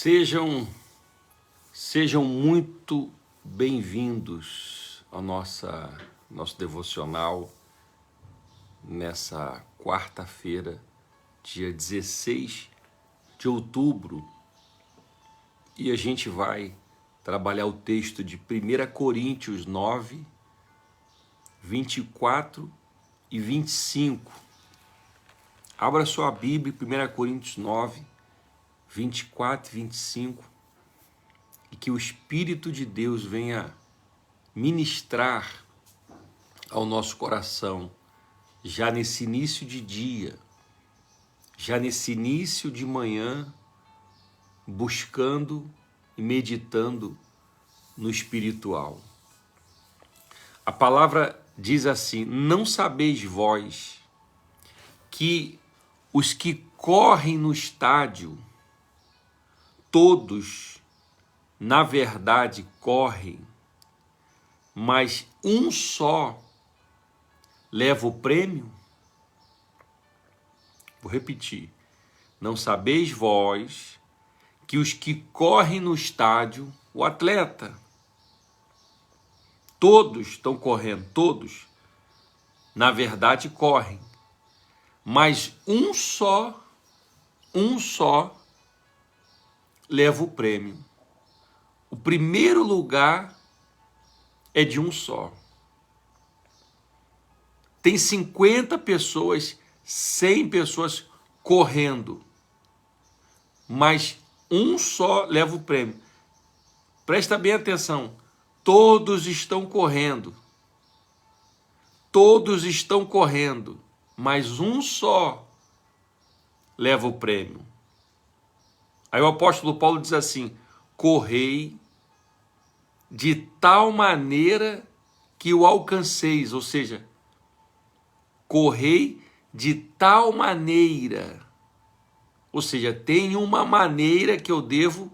Sejam muito bem-vindos ao nosso devocional nessa quarta-feira, dia 16 de outubro, e a gente vai trabalhar o texto de 1 Coríntios 9, 24 e 25. Abra sua Bíblia, 1 Coríntios 9, 24 e 25, e que o Espírito de Deus venha ministrar ao nosso coração, já nesse início de dia, já nesse início de manhã, buscando e meditando no espiritual. A palavra diz assim: não sabeis vós que os que correm no estádio, todos, na verdade, correm, mas um só leva o prêmio? Vou repetir. Não sabeis vós que os que correm no estádio, o atleta, todos estão correndo, todos, na verdade, correm, mas um só leva o prêmio. O primeiro lugar é de um só. Tem 50 pessoas, 100 pessoas correndo, mas um só leva o prêmio. Presta bem atenção. Todos estão correndo, mas um só leva o prêmio. Aí o apóstolo Paulo diz assim: correi de tal maneira que o alcanceis, ou seja, correi de tal maneira, ou seja, tem uma maneira que eu devo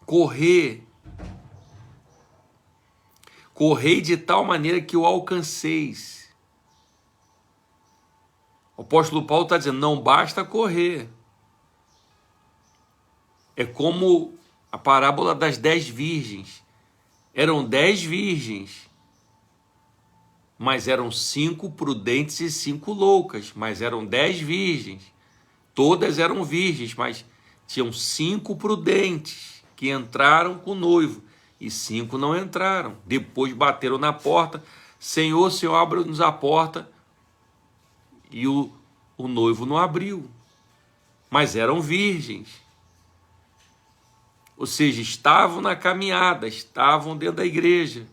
correr. Correi de tal maneira que o alcanceis. O apóstolo Paulo está dizendo, não basta correr. É como a parábola das 10 virgens. Eram 10 virgens, mas eram 5 prudentes e 5 loucas, mas eram 10 virgens. Todas eram virgens, mas tinham 5 prudentes que entraram com o noivo e 5 não entraram. Depois bateram na porta: Senhor, Senhor, abre-nos a porta. E o noivo não abriu, mas eram virgens. Ou seja, estavam na caminhada, estavam dentro da igreja,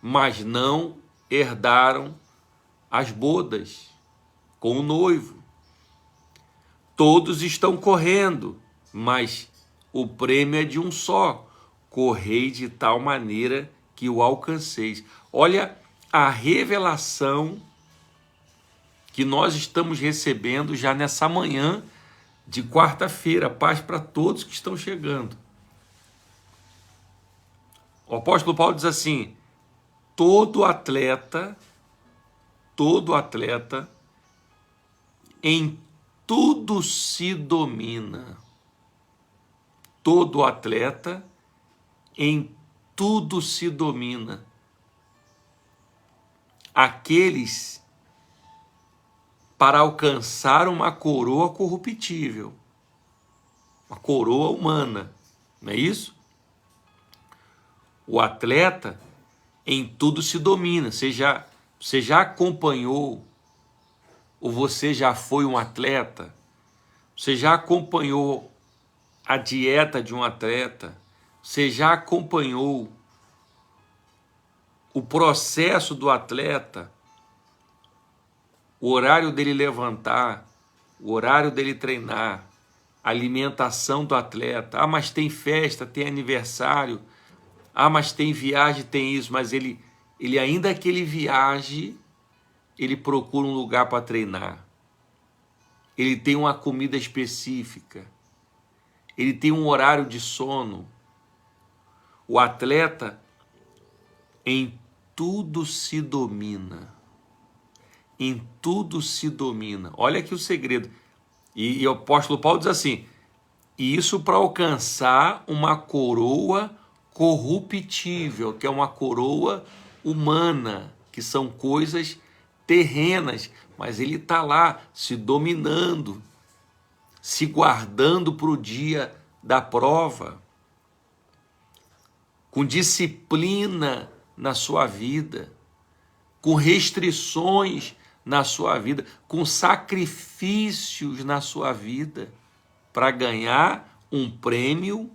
mas não herdaram as bodas com o noivo. Todos estão correndo, mas o prêmio é de um só. Correi de tal maneira que o alcanceis. Olha a revelação que nós estamos recebendo já nessa manhã de quarta-feira. Paz para todos que estão chegando. O apóstolo Paulo diz assim: todo atleta em tudo se domina. Todo atleta em tudo se domina. Aqueles para alcançar uma coroa corruptível, uma coroa humana, não é isso? O atleta em tudo se domina. Você já acompanhou, ou você já foi um atleta? Você já acompanhou a dieta de um atleta? Você já acompanhou o processo do atleta? O horário dele levantar, o horário dele treinar, a alimentação do atleta. Ah, mas tem festa, tem aniversário. Ah, mas tem viagem, tem isso. Mas ele ainda que ele viaje, ele procura um lugar para treinar. Ele tem uma comida específica. Ele tem um horário de sono. O atleta em tudo se domina. Em tudo se domina. Olha aqui o segredo. E o apóstolo Paulo diz assim: E isso para alcançar uma coroa corruptível, que é uma coroa humana, que são coisas terrenas, mas ele está lá se dominando, se guardando para o dia da prova, com disciplina na sua vida, com restrições na sua vida, com sacrifícios na sua vida, para ganhar um prêmio,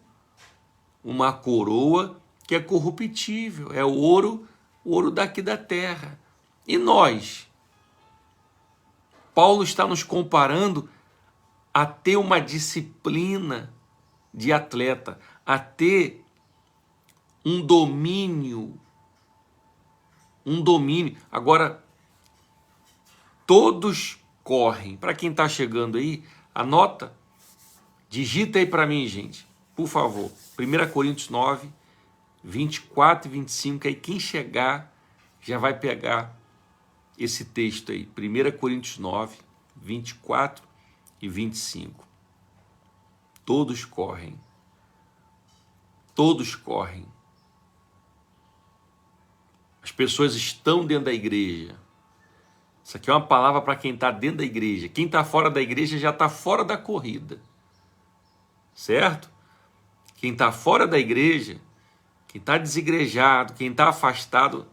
uma coroa que é corruptível, é o ouro daqui da terra. E nós? Paulo está nos comparando a ter uma disciplina de atleta, a ter um domínio. Agora, todos correm. Para quem está chegando aí, anota, digita aí para mim, gente, por favor. 1 Coríntios 9, 24 e 25, aí quem chegar já vai pegar esse texto aí. 1 Coríntios 9, 24 e 25. Todos correm. Todos correm. As pessoas estão dentro da igreja. Isso aqui é uma palavra para quem está dentro da igreja. Quem está fora da igreja já está fora da corrida. Certo? Quem está fora da igreja, quem está desigrejado, quem está afastado,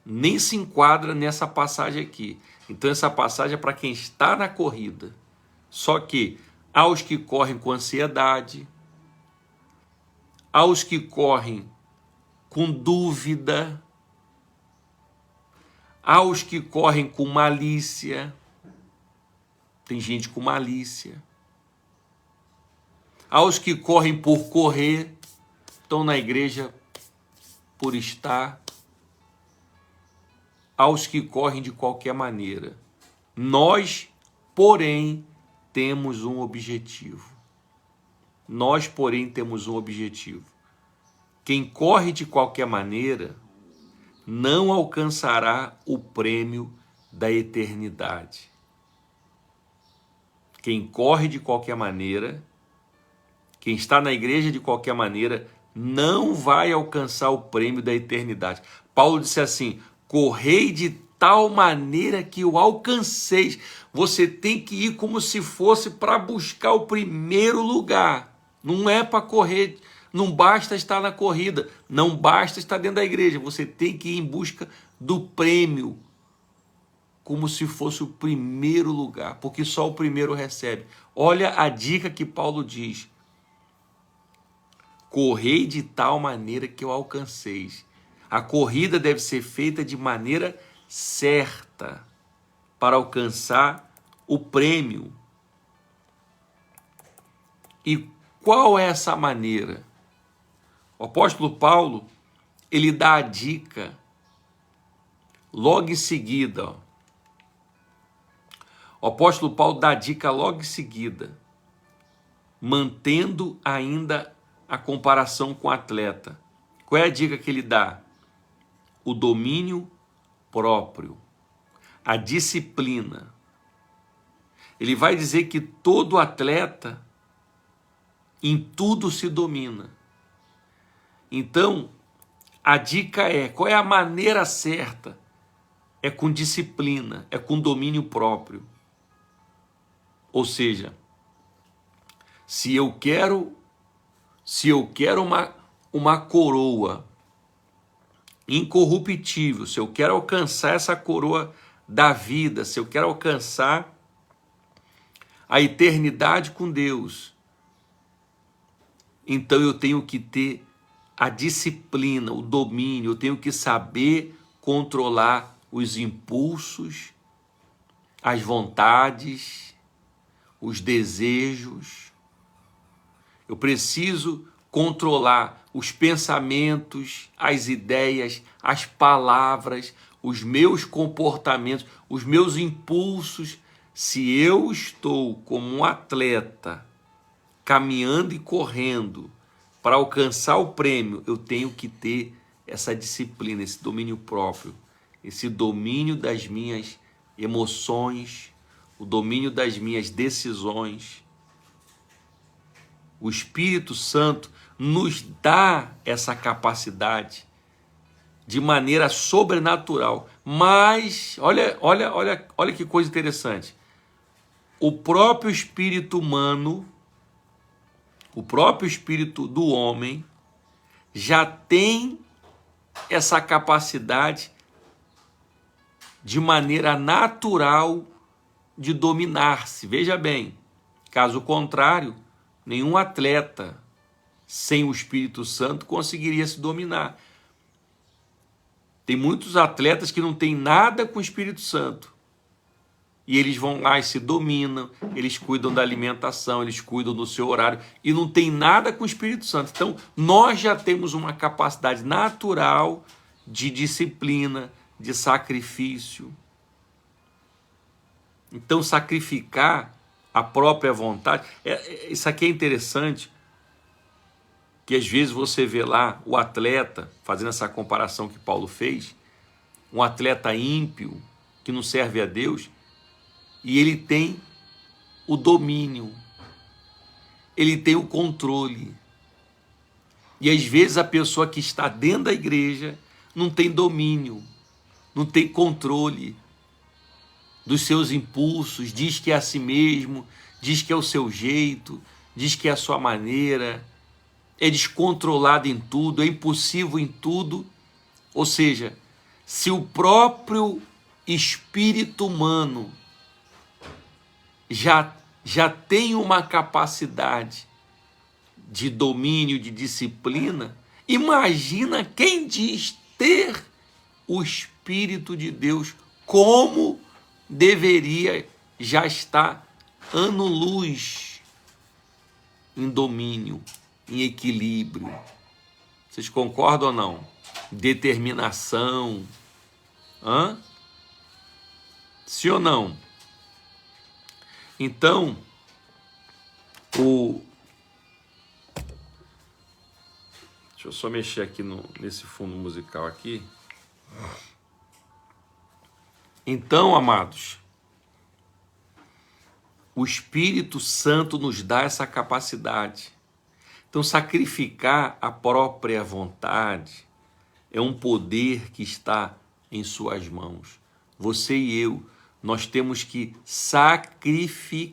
nem se enquadra nessa passagem aqui. Então essa passagem é para quem está na corrida. Só que aos que correm com ansiedade, aos que correm com dúvida, aos que correm com malícia, tem gente com malícia, aos que correm por correr, estão na igreja por estar, aos que correm de qualquer maneira. Nós, porém, temos um objetivo. Nós, porém, temos um objetivo. Quem corre de qualquer maneira não alcançará o prêmio da eternidade. Quem corre de qualquer maneira, quem está na igreja de qualquer maneira, não vai alcançar o prêmio da eternidade. Paulo disse assim: correi de tal maneira que o alcanceis. Você tem que ir como se fosse para buscar o primeiro lugar. Não é para correr, não basta estar na corrida, não basta estar dentro da igreja. Você tem que ir em busca do prêmio, como se fosse o primeiro lugar, porque só o primeiro recebe. Olha a dica que Paulo diz: correi de tal maneira que o alcanceis. A corrida deve ser feita de maneira certa para alcançar o prêmio. E qual é essa maneira? O apóstolo Paulo, ele dá a dica logo em seguida. Ó. O apóstolo Paulo dá a dica logo em seguida, mantendo ainda a comparação com o atleta. Qual é a dica que ele dá? O domínio próprio, a disciplina. Ele vai dizer que todo atleta em tudo se domina. Então, a dica é, qual é a maneira certa? É com disciplina, é com domínio próprio. Ou seja, se eu quero uma coroa incorruptível, se eu quero alcançar essa coroa da vida, se eu quero alcançar a eternidade com Deus, então eu tenho que ter a disciplina, o domínio, eu tenho que saber controlar os impulsos, as vontades, os desejos. Eu preciso controlar os pensamentos, as ideias, as palavras, os meus comportamentos, os meus impulsos. Se eu estou como um atleta, caminhando e correndo para alcançar o prêmio, eu tenho que ter essa disciplina, esse domínio próprio, esse domínio das minhas emoções, o domínio das minhas decisões, O Espírito Santo nos dá essa capacidade de maneira sobrenatural. Mas, olha que coisa interessante. O próprio espírito humano, o próprio espírito do homem, já tem essa capacidade de maneira natural de dominar-se. Veja bem, caso contrário, nenhum atleta sem o Espírito Santo conseguiria se dominar. Tem muitos atletas que não têm nada com o Espírito Santo. E eles vão lá e se dominam, eles cuidam da alimentação, eles cuidam do seu horário e não tem nada com o Espírito Santo. Então, nós já temos uma capacidade natural de disciplina, de sacrifício. Então, sacrificar a própria vontade, isso aqui é interessante, que às vezes você vê lá o atleta, fazendo essa comparação que Paulo fez, um atleta ímpio, que não serve a Deus, e ele tem o domínio, ele tem o controle. E às vezes a pessoa que está dentro da igreja não tem domínio, não tem controle dos seus impulsos, diz que é a si mesmo, diz que é o seu jeito, diz que é a sua maneira, é descontrolado em tudo, é impulsivo em tudo. Ou seja, se o próprio espírito humano já tem uma capacidade de domínio, de disciplina, imagina quem diz ter o Espírito de Deus, como deveria já estar ano-luz em domínio, em equilíbrio. Vocês concordam ou não? Determinação. Sim ou não? Então, deixa eu só mexer aqui nesse fundo musical aqui. Então, amados, o Espírito Santo nos dá essa capacidade. Então, sacrificar a própria vontade é um poder que está em suas mãos. Você e eu, nós temos que sacrificar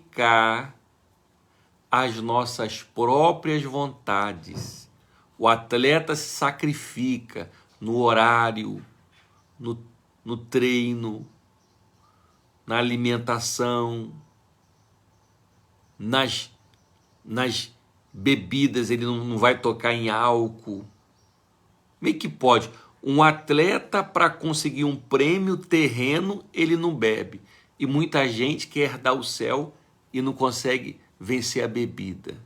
as nossas próprias vontades. O atleta se sacrifica no horário, no treino, na alimentação, nas bebidas, ele não vai tocar em álcool. Como é que pode? Um atleta, para conseguir um prêmio terreno, ele não bebe. E muita gente quer dar o céu e não consegue vencer a bebida.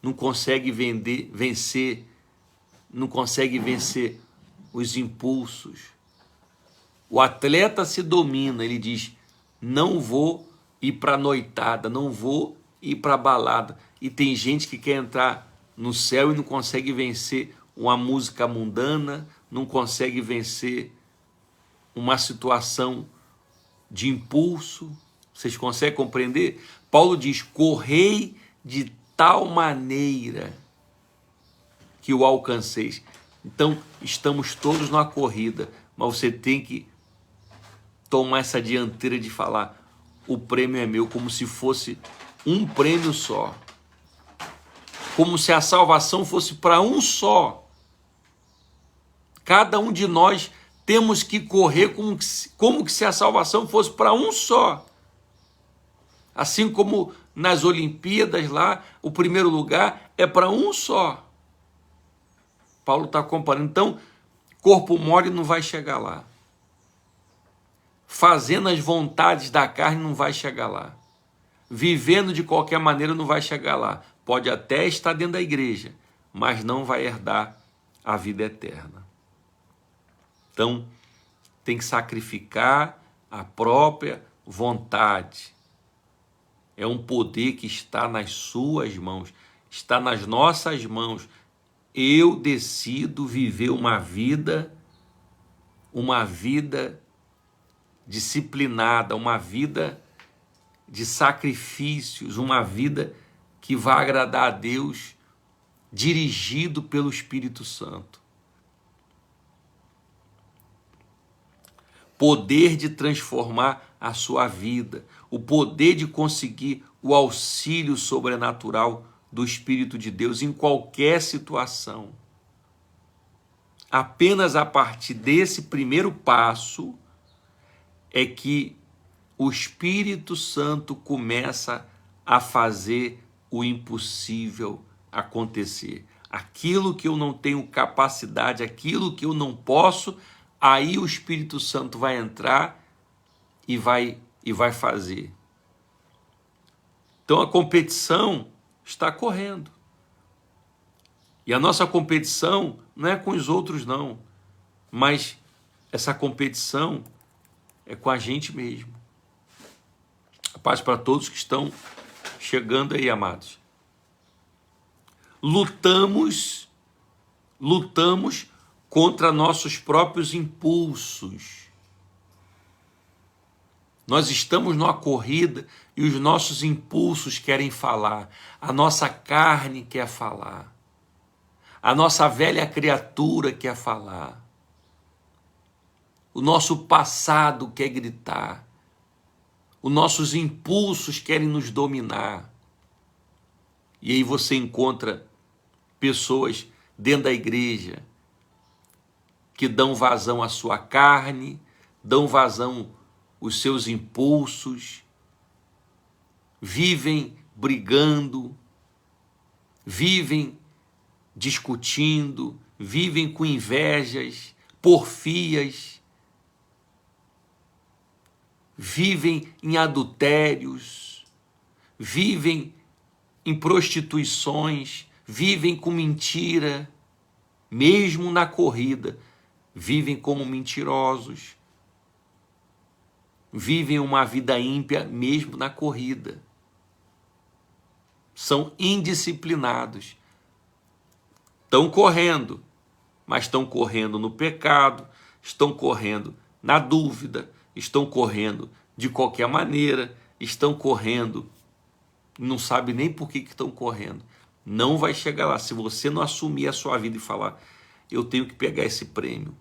Não consegue vencer os impulsos. O atleta se domina, ele diz, não vou ir para a noitada, não vou ir para a balada. E tem gente que quer entrar no céu e não consegue vencer uma música mundana, não consegue vencer uma situação de impulso. Vocês conseguem compreender? Paulo diz, correi de tal maneira que o alcanceis. Então, estamos todos numa corrida, mas você tem que tomar essa dianteira de falar, o prêmio é meu, como se fosse um prêmio só. Como se a salvação fosse para um só. Cada um de nós temos que correr como que se a salvação fosse para um só. Assim como nas Olimpíadas lá, o primeiro lugar é para um só. Paulo está comparando. Então, corpo mole não vai chegar lá. Fazendo as vontades da carne não vai chegar lá. Vivendo de qualquer maneira não vai chegar lá. Pode até estar dentro da igreja, mas não vai herdar a vida eterna. Então, tem que sacrificar a própria vontade. É um poder que está nas suas mãos, está nas nossas mãos. Eu decido viver uma vida disciplinada, uma vida de sacrifícios, uma vida que vai agradar a Deus, dirigido pelo Espírito Santo. Poder de transformar a sua vida, o poder de conseguir o auxílio sobrenatural do Espírito de Deus em qualquer situação. Apenas a partir desse primeiro passo é que o Espírito Santo começa a fazer o impossível acontecer. Aquilo que eu não tenho capacidade, aquilo que eu não posso, aí o Espírito Santo vai entrar e vai fazer. Então a competição está correndo. E a nossa competição não é com os outros não, mas essa competição é com a gente mesmo. A paz para todos que estão chegando aí, amados. Lutamos contra nossos próprios impulsos. Nós estamos numa corrida e os nossos impulsos querem falar. A nossa carne quer falar. A nossa velha criatura quer falar. O nosso passado quer gritar. Os nossos impulsos querem nos dominar. E aí você encontra pessoas dentro da igreja que dão vazão à sua carne, dão vazão aos seus impulsos, vivem brigando, vivem discutindo, vivem com invejas, porfias, vivem em adultérios, vivem em prostituições, vivem com mentira, mesmo na corrida, vivem como mentirosos, vivem uma vida ímpia mesmo na corrida, são indisciplinados, estão correndo, mas estão correndo no pecado, estão correndo na dúvida, estão correndo de qualquer maneira, estão correndo, não sabe nem por que estão correndo. Não vai chegar lá se você não assumir a sua vida e falar: eu tenho que pegar esse prêmio.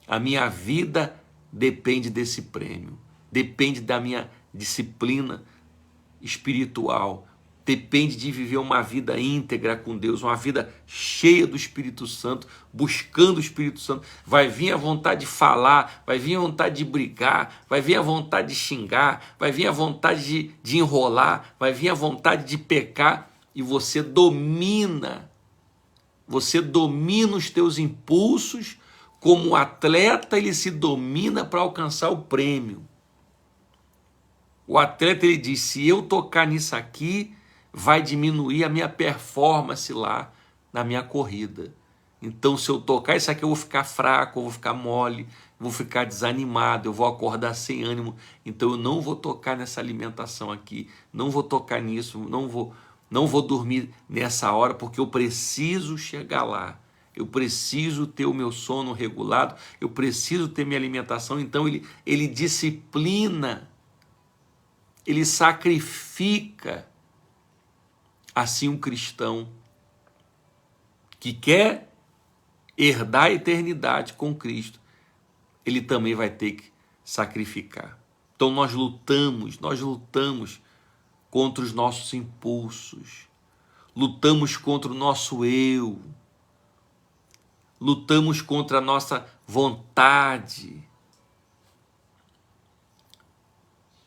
A minha vida depende desse prêmio, depende da minha disciplina espiritual, depende de viver uma vida íntegra com Deus, uma vida cheia do Espírito Santo, buscando o Espírito Santo. Vai vir a vontade de falar, vai vir a vontade de brigar, vai vir a vontade de xingar, vai vir a vontade de enrolar, vai vir a vontade de pecar, e você domina os teus impulsos. Como um atleta, ele se domina para alcançar o prêmio. O atleta, ele diz: se eu tocar nisso aqui, vai diminuir a minha performance lá na minha corrida. Então, se eu tocar isso aqui, eu vou ficar fraco, eu vou ficar mole, vou ficar desanimado, eu vou acordar sem ânimo. Então, eu não vou tocar nessa alimentação aqui, não vou tocar nisso, não vou dormir nessa hora, porque eu preciso chegar lá. Eu preciso ter o meu sono regulado, eu preciso ter minha alimentação. Então, ele disciplina, ele sacrifica. Assim, um cristão que quer herdar a eternidade com Cristo, ele também vai ter que sacrificar. Então nós lutamos contra os nossos impulsos, lutamos contra o nosso eu, lutamos contra a nossa vontade,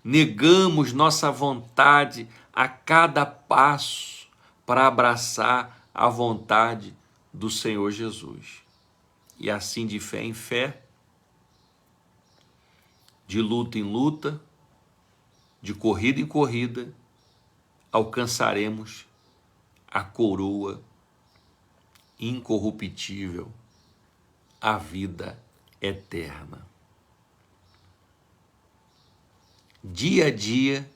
negamos nossa vontade a cada passo para abraçar a vontade do Senhor Jesus. E assim, de fé em fé, de luta em luta, de corrida em corrida, alcançaremos a coroa incorruptível, a vida eterna. Dia a dia,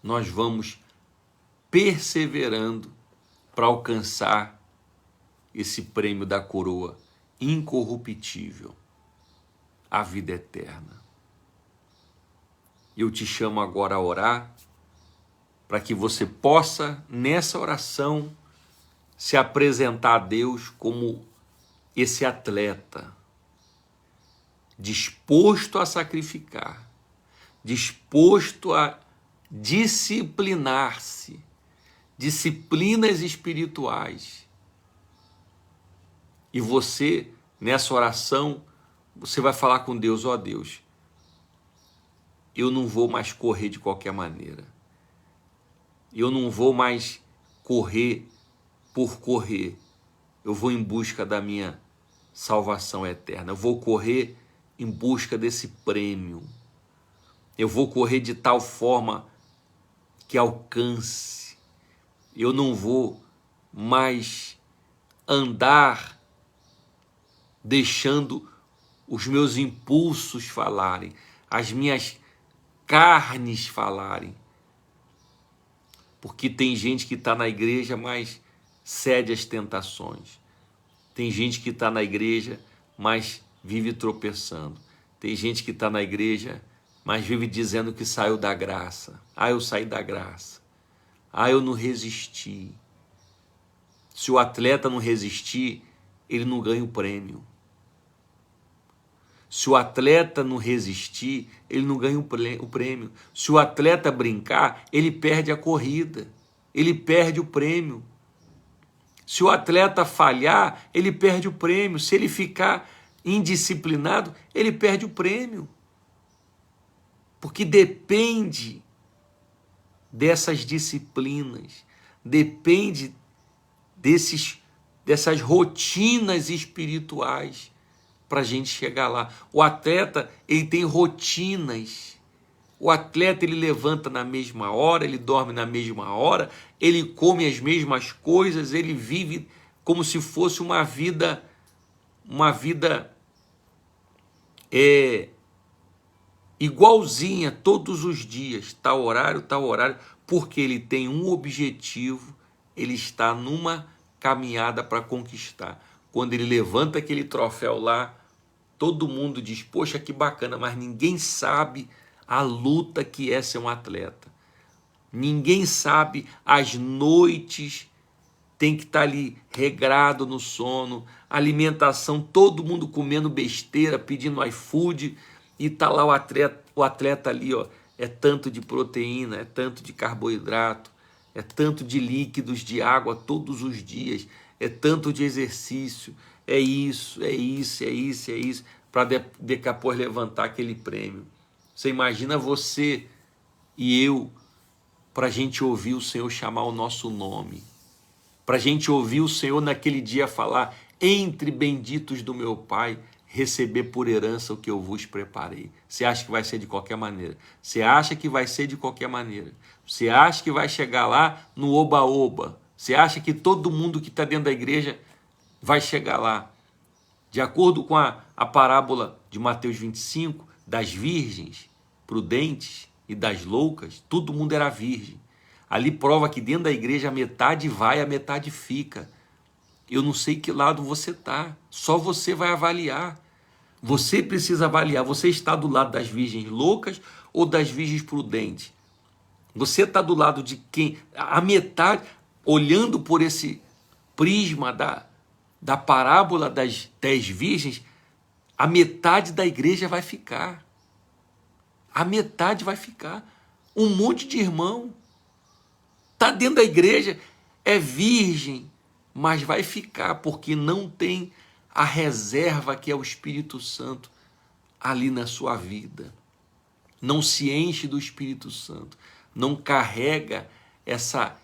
nós vamos perseverando para alcançar esse prêmio da coroa incorruptível, a vida eterna. Eu te chamo agora a orar para que você possa, nessa oração, se apresentar a Deus como esse atleta, disposto a sacrificar, disposto a disciplinar-se, disciplinas espirituais. E você, nessa oração, você vai falar com Deus: ó Deus, eu não vou mais correr de qualquer maneira. Eu não vou mais correr por correr. Eu vou em busca da minha salvação eterna. Eu vou correr em busca desse prêmio. Eu vou correr de tal forma que alcance. Eu não vou mais andar deixando os meus impulsos falarem, as minhas carnes falarem. Porque tem gente que está na igreja, mas cede às tentações. Tem gente que está na igreja, mas vive tropeçando. Tem gente que está na igreja, mas vive dizendo que saiu da graça. Ah, eu saí da graça. Ah, eu não resisti. Se o atleta não resistir, ele não ganha o prêmio. Se o atleta não resistir, ele não ganha o prêmio. Se o atleta brincar, ele perde a corrida. Ele perde o prêmio. Se o atleta falhar, ele perde o prêmio. Se ele ficar indisciplinado, ele perde o prêmio. Porque depende dessas disciplinas, depende dessas rotinas espirituais para a gente chegar lá. O atleta, ele tem rotinas. O atleta, ele levanta na mesma hora, ele dorme na mesma hora, ele come as mesmas coisas, ele vive como se fosse uma vida igualzinha todos os dias, tal horário, porque ele tem um objetivo, ele está numa caminhada para conquistar. Quando ele levanta aquele troféu lá, todo mundo diz: poxa, que bacana, mas ninguém sabe a luta que é ser um atleta. Ninguém sabe as noites, tem que estar ali regrado no sono, alimentação, todo mundo comendo besteira, pedindo iFood, e está lá o atleta ali, ó, é tanto de proteína, é tanto de carboidrato, é tanto de líquidos, de água todos os dias, é tanto de exercício, é isso, para daqui a pouco levantar aquele prêmio. Você imagina você e eu, para a gente ouvir o Senhor chamar o nosso nome, para a gente ouvir o Senhor naquele dia falar: entre benditos do meu Pai, receber por herança o que eu vos preparei. Você acha que vai ser de qualquer maneira? Você acha que vai ser de qualquer maneira? Você acha que vai chegar lá no oba-oba? Você acha que todo mundo que está dentro da igreja vai chegar lá? De acordo com a parábola de Mateus 25, das virgens prudentes e das loucas, todo mundo era virgem. Ali prova que dentro da igreja a metade vai, a metade fica. Eu não sei que lado você está, só você vai avaliar. Você precisa avaliar, você está do lado das virgens loucas ou das virgens prudentes? Você está do lado de quem? A metade, olhando por esse prisma da parábola das 10 virgens, a metade da igreja vai ficar. A metade vai ficar. Um monte de irmão está dentro da igreja, é virgem, mas vai ficar porque não tem a reserva que é o Espírito Santo ali na sua vida. Não se enche do Espírito Santo, não carrega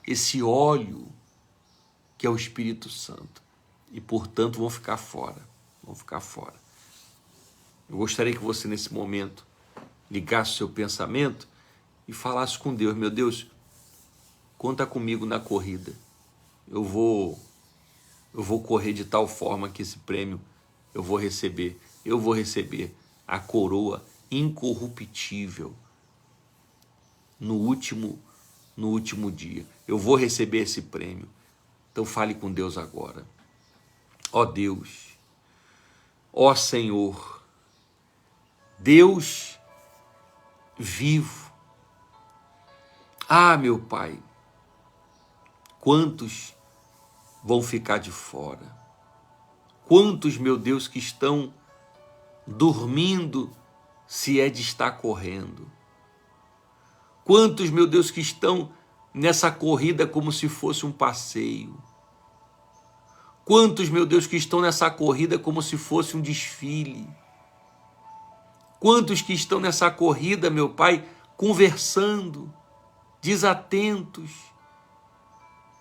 esse óleo que é o Espírito Santo. E, portanto, vão ficar fora. Eu gostaria que você, nesse momento, ligasse o seu pensamento e falasse com Deus: meu Deus, conta comigo na corrida. Eu vou correr de tal forma que esse prêmio eu vou receber. Eu vou receber a coroa incorruptível no último dia. Eu vou receber esse prêmio. Então fale com Deus agora. Ó Deus, ó Senhor, Deus vivo, Ah, meu Pai, quantos vão ficar de fora? Quantos, meu Deus, que estão dormindo se é de estar correndo? Quantos, meu Deus, que estão nessa corrida como se fosse um passeio? Quantos, meu Deus, que estão nessa corrida como se fosse um desfile? Quantos que estão nessa corrida, meu Pai, conversando, desatentos,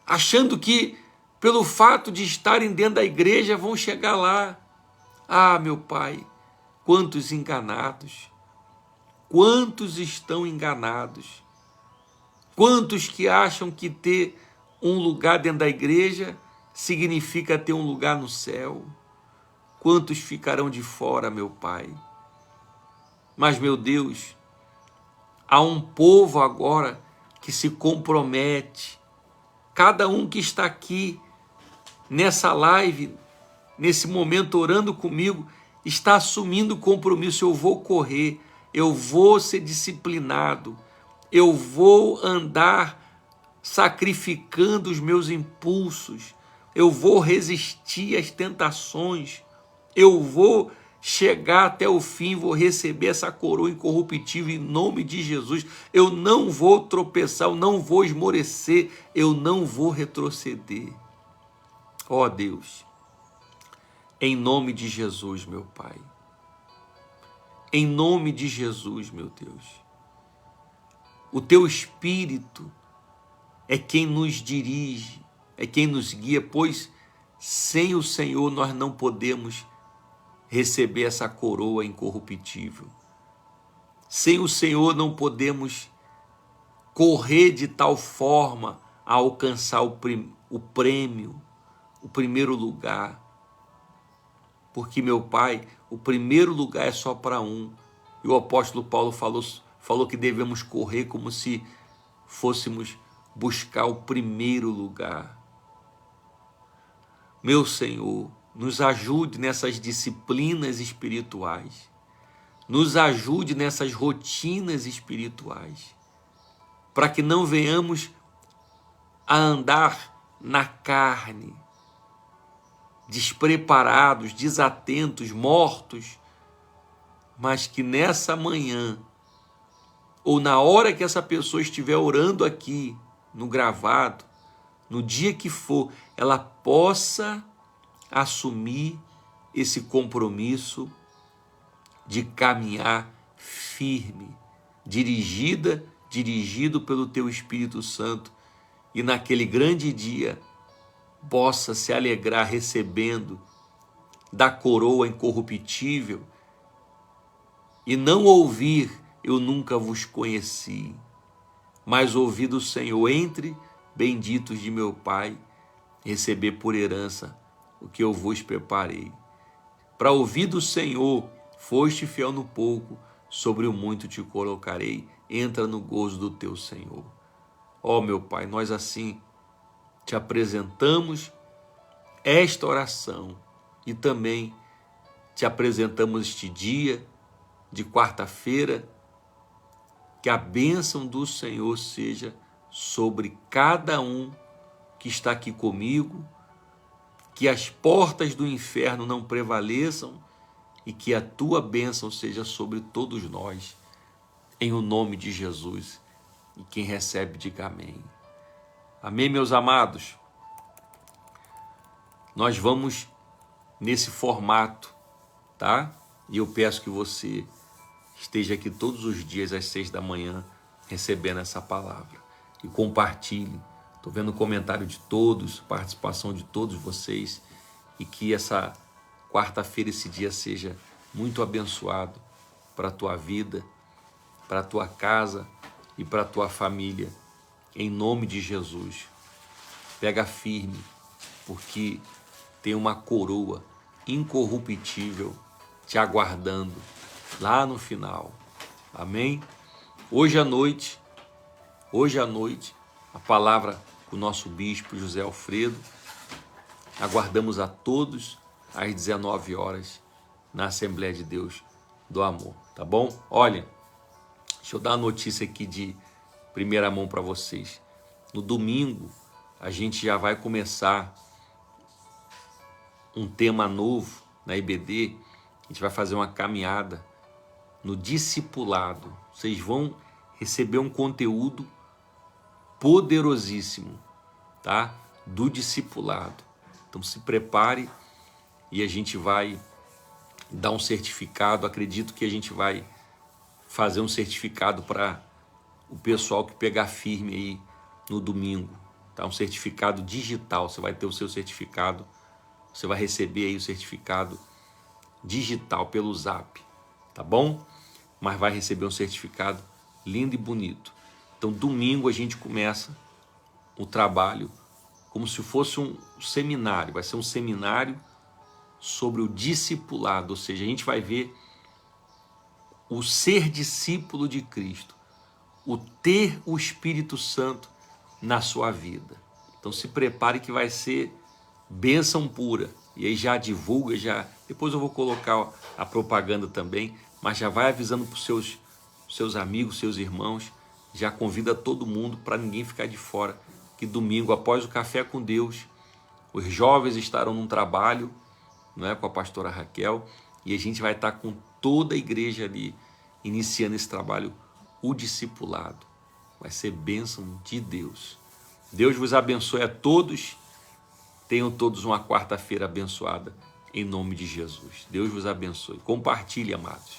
achando que pelo fato de estarem dentro da igreja vão chegar lá? Ah, meu Pai, quantos enganados, quantos estão enganados, quantos que acham que ter um lugar dentro da igreja significa ter um lugar no céu, quantos ficarão de fora, meu Pai? Mas, meu Deus, há um povo agora que se compromete, cada um que está aqui nessa live, nesse momento orando comigo, está assumindo o compromisso: eu vou correr, eu vou ser disciplinado, eu vou andar sacrificando os meus impulsos, eu vou resistir às tentações, eu vou chegar até o fim, vou receber essa coroa incorruptível em nome de Jesus. Eu não vou tropeçar, eu não vou esmorecer, eu não vou retroceder. Ó Deus, em nome de Jesus, meu Pai, em nome de Jesus, meu Deus, o Teu Espírito é quem nos dirige, é quem nos guia, pois sem o Senhor nós não podemos receber essa coroa incorruptível. Sem o Senhor não podemos correr de tal forma a alcançar o prêmio, o primeiro lugar. Porque, meu Pai, o primeiro lugar é só para um. E o apóstolo Paulo falou que devemos correr como se fôssemos buscar o primeiro lugar. Meu Senhor, nos ajude nessas disciplinas espirituais, nos ajude nessas rotinas espirituais, para que não venhamos a andar na carne, despreparados, desatentos, mortos, mas que nessa manhã, ou na hora que essa pessoa estiver orando aqui, no gravado, no dia que for, ela possa assumir esse compromisso de caminhar firme, dirigido pelo Teu Espírito Santo, e naquele grande dia possa se alegrar recebendo da coroa incorruptível e não ouvir: eu nunca vos conheci, mas ouvir do Senhor: entre benditos de meu Pai, receber por herança o que eu vos preparei. Para ouvir do Senhor: foste fiel no pouco, sobre o muito te colocarei, entra no gozo do teu Senhor. Ó meu Pai, nós assim te apresentamos esta oração e também te apresentamos este dia de quarta-feira. Que a bênção do Senhor seja sobre cada um que está aqui comigo, que as portas do inferno não prevaleçam e que a tua bênção seja sobre todos nós, em o nome de Jesus. E quem recebe, diga amém. Amém, meus amados? Nós vamos nesse formato, tá? E eu peço que você esteja aqui todos os dias às 6 da manhã recebendo essa palavra e compartilhe. Estou vendo o comentário de todos, participação de todos vocês, e que essa quarta-feira, esse dia seja muito abençoado para a tua vida, para a tua casa e para a tua família, em nome de Jesus. Pega firme, porque tem uma coroa incorruptível te aguardando lá no final. Amém? Hoje à noite, a palavra com o nosso bispo José Alfredo. Aguardamos a todos às 19 horas na Assembleia de Deus do Amor, tá bom? Olha, deixa eu dar uma notícia aqui de primeira mão para vocês. No domingo, a gente já vai começar um tema novo na IBD. A gente vai fazer uma caminhada no discipulado. Vocês vão receber um conteúdo poderosíssimo, tá? Do discipulado. Então se prepare e a gente vai dar um certificado. Acredito que a gente vai fazer um certificado para o pessoal que pegar firme aí no domingo, tá? Um certificado digital. Você vai ter o seu certificado, você vai receber aí o certificado digital pelo Zap, tá bom? Mas vai receber um certificado lindo e bonito. Então domingo a gente começa o trabalho como se fosse um seminário. Vai ser um seminário sobre o discipulado, ou seja, a gente vai ver o ser discípulo de Cristo, o ter o Espírito Santo na sua vida. Então se prepare que vai ser bênção pura. E aí já divulga, depois eu vou colocar a propaganda também, mas já vai avisando para os seus amigos, seus irmãos, já convida todo mundo para ninguém ficar de fora, que domingo, após o Café com Deus, os jovens estarão num trabalho, não é, com a pastora Raquel, e a gente vai estar com toda a igreja ali, iniciando esse trabalho, o discipulado. Vai ser bênção de Deus. Deus vos abençoe a todos. Tenham todos uma quarta-feira abençoada, em nome de Jesus. Deus vos abençoe. Compartilhe, amados.